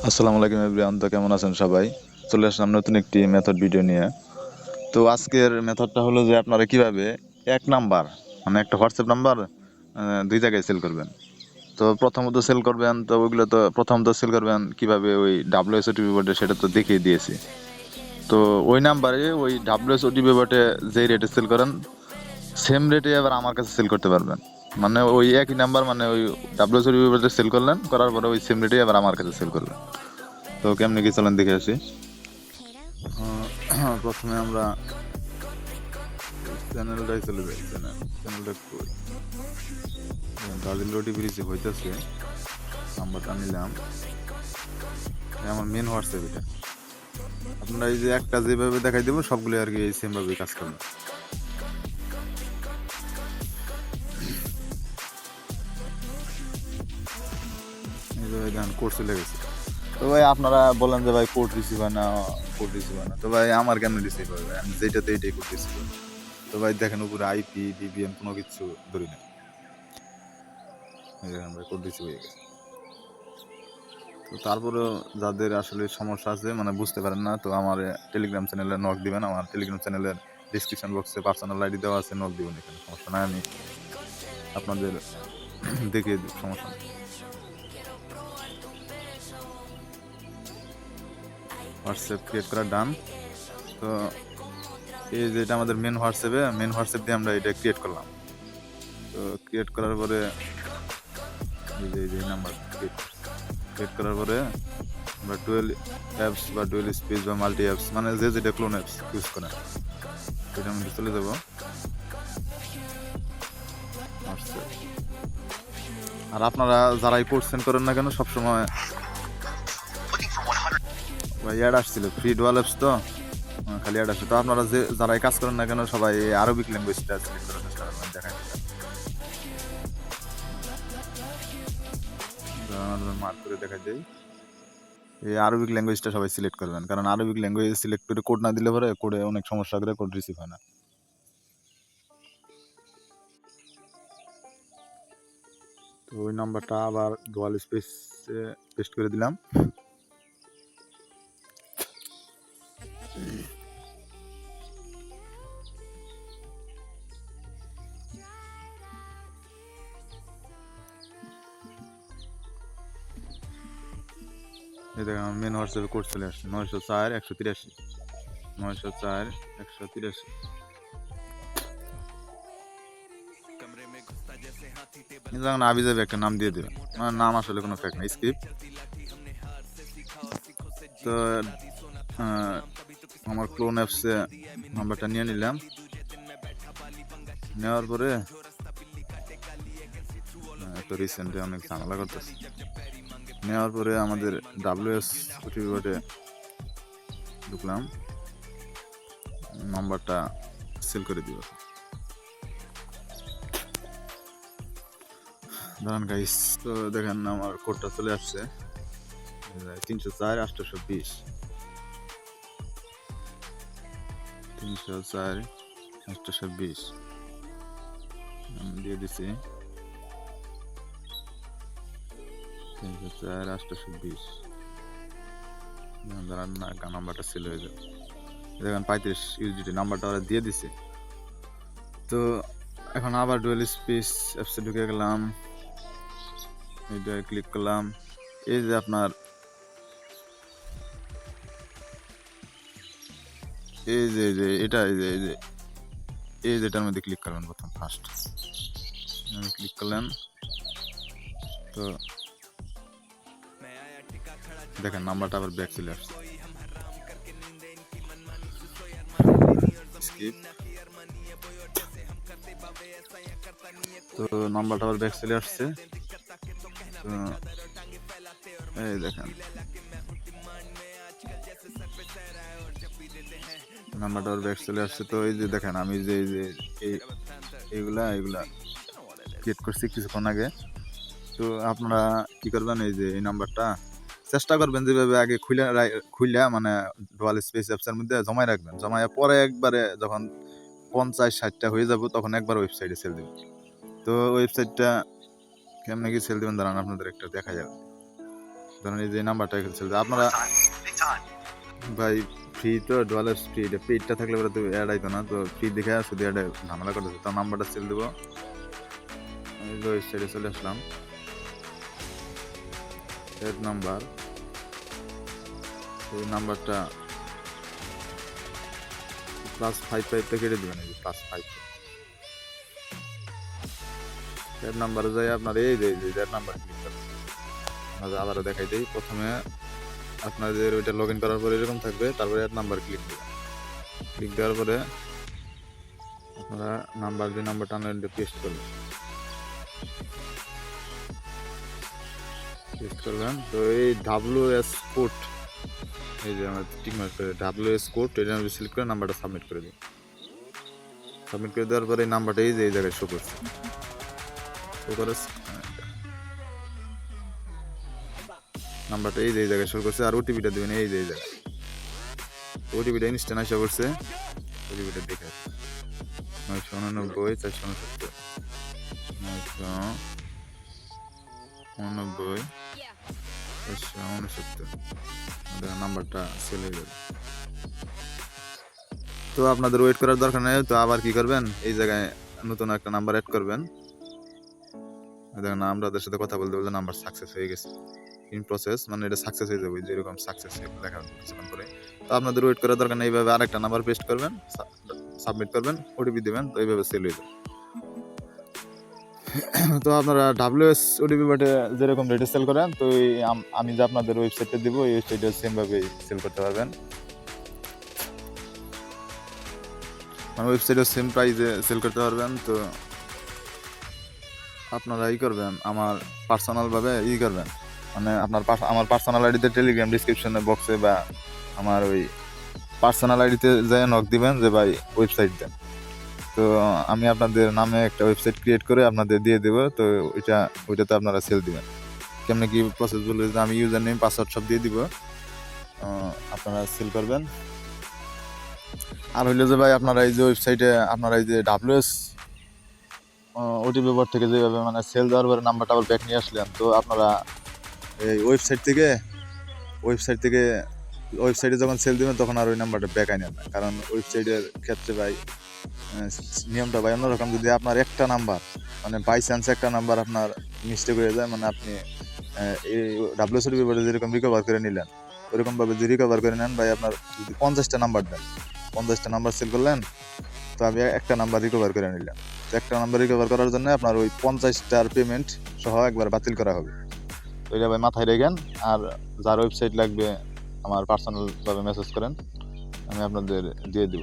আসসালামু আলাইকুম এভরিওয়ান। তো কেমন আছেন সবাই? চলে আসলাম নতুন একটি মেথড ভিডিও নিয়ে। তো আজকের মেথডটা হলো যে আপনারা কিভাবে এক নাম্বার মানে একটা হোয়াটসঅ্যাপ নাম্বার দুই জায়গায় সেল করবেন। তো প্রথমত সেল করবেন, তো ওইগুলো তো প্রথমত সেল করবেন কিভাবে ওই ডাব্লিউএসওটিপি বোর্ডে, সেটা তো দেখিয়ে দিয়েছি। তো ওই নাম্বারে ওই ডাব্লিউএসওটিপি বোর্ডে যে রেটে সেল করেন সেম রেটে আবার আমার কাছে সেল করতে পারবেন। মানে ওই একই নাম্বার, মানে ওই ডাব্লিউএসওটিপি বোর্ডে সেল করলেন, করার পরে ওই সেম রেটে আবার আমার কাছে সেল করবেন। তো কেমনি কি চলেন দেখে আসি। প্রথমে আমরা চ্যানেলটাই চলে যাই। চ্যানেলটা কই? ব্রাজিল ওটিপি রিসিভ হইতেছে, নাম্বারটা নিলাম। আমার মেন হোয়াটসঅ্যাপ এটা। আপনারা এই যে একটা যেভাবে দেখাই দেবো সবগুলো আর কি এই সেম ভাবে কাজ করবে। এইভাবে দেখেন কোড চলে গেছে। তো ভাই আপনারা বলেন যে ভাই কোড রিসিভ হয় না, কোড রিসিভ হয় না। তো ভাই আমার কেমন রিসিভ হবে? আমি যেটাতে এইটাই কোড রিসিভ হবে। তো ভাই দেখেন উপরে আইপি ভিপিএন কোনো কিছু ধরি না। এই দেখেন ভাই কোড রিসিভ হয়ে গেছে। তো তারপরেও যাদের আসলে সমস্যা আছে, মানে বুঝতে পারেন না, তো আমার টেলিগ্রাম চ্যানেলে নক দিবেন। আমার টেলিগ্রাম চ্যানেলের ডিসক্রিপশন বক্সে পার্সোনাল আইডি দেওয়া আছে, নক দিবেন। এখানে সমস্যা নাই, আমি আপনাদের দেখিয়ে দিব, সমস্যা নেই। হোয়াটসঅ্যাপ ক্রিয়েট করা ডান। তো এই যে এটা আমাদের মেন হোয়াটসঅ্যাপ দিয়ে আমরা এটা ক্রিয়েট করলাম। তো ক্রিয়েট করার পরে এই যে নাম্বার ক্রিয়েট করার পরে আমরা ডুয়েল অ্যাপস বা ডুয়েল স্পেস বা মাল্টি অ্যাপস, মানে যে যেটা ক্লোন অ্যাপস ইউজ করেন সেটার মধ্যে চলে যাব। আর আপনারা যারাই কোড সেন্ড করেন না কেন সবসময় অ্যাড আসছিল ফ্রি ডুয়াল অ্যাপস, তো খালি অ্যাড আসছে। তো আপনারা যে যারাই কাজ করেন না কেন সবাই আরবিক ল্যাঙ্গুয়েজটা সিলেক্ট করার চেষ্টা করবেন। দেখাই মার্ক করে দেখা যায় এই আরবিক ল্যাঙ্গুয়েজটা সবাই সিলেক্ট করবেন, কারণ আরবিক ল্যাঙ্গুয়েজ সিলেক্ট করে কোড না দিলে পরে কোডে অনেক সমস্যা করে, কোড রিসিভ হয় না। তো ওই নাম্বারটা আবার ডুয়াল স্পেসে পেস্ট করে দিলাম। এই দেখেন আমার মেন হোয়াটসঅ্যাপে কোড চলে আসছে 904 183 904 183। যেমন আবি যাবে একটা নাম দিয়ে দেবে, আমার নাম আসলে কোনো ফেক না, স্ক্রিপ্ট। তো আমার ক্লোন অ্যাপসে নাম্বারটা নিয়ে নিলাম। নেওয়ার পরে তো রিসেন্টলি অনেক ঝামেলা করতেছে। নেওয়ার পরে আমাদের ডাব্লিউএস ওটিপি বোর্ডে ঢুকলাম, নাম্বারটা সেল করে দিব। দাঁড়ান গাইস, তো দেখেন আমার কোডটা চলে আসছে 304 820 304 820 দিয়ে দিছি 304 820। দাঁড়ান না, নাম্বারটা সেল হয়ে যাবে। দেখেন 35 ইউজিটি নাম্বারটা ওরা দিয়ে দিছে। তো এখন আবার ডুয়েল স্পেস অ্যাপসে ঢুকে গেলাম, এটা ক্লিক করলাম। এই যে আপনার এই যে এটা এই যেটার মধ্যে ক্লিক করবেন প্রথম ফার্স্ট ক্লিক করলেন। তো দেখেন নাম্বারটা আবার ব্যাক চলে আসছে, স্কিপ। তো নাম্বারটা আবার ব্যাক চলে আসছে। তো এই দেখেন নাম্বারটা আবার ব্যাক চলে আসছে। তো এই যে দেখেন আমি যে এইগুলা ক্রিয়েট করছি কিছুক্ষণ আগে। তো আপনারা কি করবেন, এই যে এই নাম্বারটা চেষ্টা করবেন যেভাবে আগে খুইলা মানে ডুয়াল স্পেস অ্যাপসের মধ্যে জমায় রাখবেন। জমায় পরে একবারে যখন 50-60টা হয়ে যাবে তখন একবার ওয়েবসাইটে সেল দেবেন। তো ওয়েবসাইটটা কেমনে কি সেল দেবেন দাঁড়ান আপনাদের একটা দেখা যাবে। ধরেন এই যে নাম্বারটা এখানে সেল আপনারা ভাই ফ্রি তো ডলার ফ্রি এটা পেডটা থাকলে পরে তো অ্যাড আইতো না, তো ফ্রি দেখে শুধু অ্যাড ঝামেলা করতেছে। তো নাম্বারটা সেল দেবো, আমি ওয়েবসাইটে চলে আসলাম, এড নাম্বার, ওই নাম্বারটা +55টা কেটে দেবেন, এই যে +5 এর নাম্বারে যাই আপনার এই যে এর নাম্বার ক্লিক করবেন। আবারও দেখাই দিই, প্রথমে আপনাদের ওইটা লগ ইন করার পরে এরকম থাকবে, তারপরে এর নাম্বার ক্লিক দেবেন। ক্লিক দেওয়ার পরে আপনারা নাম্বার যে নাম্বারটা আনলেন পেস্ট করবেন, তো এই WS কোড, এই যে আমার টিক মার্ক করে WS কোড এটা আমি সিলেক্ট করে নাম্বারটা সাবমিট করে দিই। সাবমিট করে দেওয়ার পরে এই নাম্বারটা এই যে এই জায়গায় শো করছে, নাম্বারটা এই যে এই জায়গায় শো করছে। আর ওটিপিটা দেবেন এই যে এই জায়গায়, ওটিপিটা ইনস্ট্যান্ট আসা করছে, ওটিপিটা দেখে 989 469 989 469 নাম্বারটা সেল হয়ে যাবে। তো আপনাদের ওয়েট করার দরকার নেই, তো আবার কি করবেন, এই জায়গায় নতুন একটা নাম্বার অ্যাড করবেন। দেখেন আমাদের সাথে কথা বলতে বলতে নাম্বার সাকসেস হয়ে গেছে, ইন প্রসেস, মানে এটা সাকসেস হয়ে যাবে, যেরকম সাকসেস লেখা কিছুক্ষণ পরে। তো আপনাদের ওয়েট করার দরকার নেই, এইভাবে আরেকটা নাম্বার পেস্ট করবেন, সাবমিট করবেন, ওটিপি দেবেন, তো এইভাবে সেল হয়ে যাবে। তো আপনারা WS ওটিপি বাটে যেরকম রেটে সেল করেন, তো আমি যে আপনাদের ওয়েবসাইটে দিব, এই ওয়েবসাইটে সেমভাবে সেল করতে পারবেন, মানে ওয়েবসাইটে সেম প্রাইসে সেল করতে পারবেন। তো আপনারা করবেন, আমার পার্সোনালভাবে করবেন, মানে আমার পার্সোনাল আইডিতে টেলিগ্রাম ডিসক্রিপশনে বক্সে বা আমার ওই পার্সোনাল আইডিতে যাই নক দিবেন যে ভাই ওয়েবসাইট দেন, তো আমি আপনাদের নামে একটা ওয়েবসাইট ক্রিয়েট করে আপনাদের দিয়ে দেবো। তো ওইটাতে আপনারা সেল দিবেন। কেমনে কি প্রসেস বলে যে আমি ইউজার নেম পাসওয়ার্ড সব দিয়ে দিব, আপনারা সেল করবেন। আর হইলো যে ভাই আপনারা এই যে ওয়েবসাইটে আপনারা এই যে WS ওটিপি বোর্ড থেকে যেভাবে মানে সেল দেওয়ার পরে নাম্বারটা আবার ব্যাক নিয়ে আসলেন, তো আপনারা এই ওয়েবসাইটে যখন সেল দেবেন তখন আর ওই নাম্বারটা ব্যাক আনেন না, কারণ ওয়েবসাইটের ক্ষেত্রে ভাই নিয়মটা ভাই অন্যরকম। যদি আপনার একটা নাম্বার মানে বাই চান্স একটা নাম্বার আপনার মিস্টেক হয়ে যায়, মানে আপনি এই WS ওটিপি বোর্ডে যেরকম রিকভার করে নিলেন, ওরকমভাবে যদি রিকভার করে নেন ভাই, আপনার যদি 50টা নাম্বার দেন, 50টা নাম্বার সেল করলেন, তো আমি একটা নাম্বার রিকভার করে নিলাম, তো একটা নাম্বার রিকভার করার জন্য আপনার ওই 50টার পেমেন্ট সহ একবার বাতিল করা হবে। তো এটা ভাই মাথায় রাখেন। আর যার ওয়েবসাইট লাগবে আমার পার্সোনালভাবে মেসেজ করেন, আমি আপনাদের দিয়ে দিব।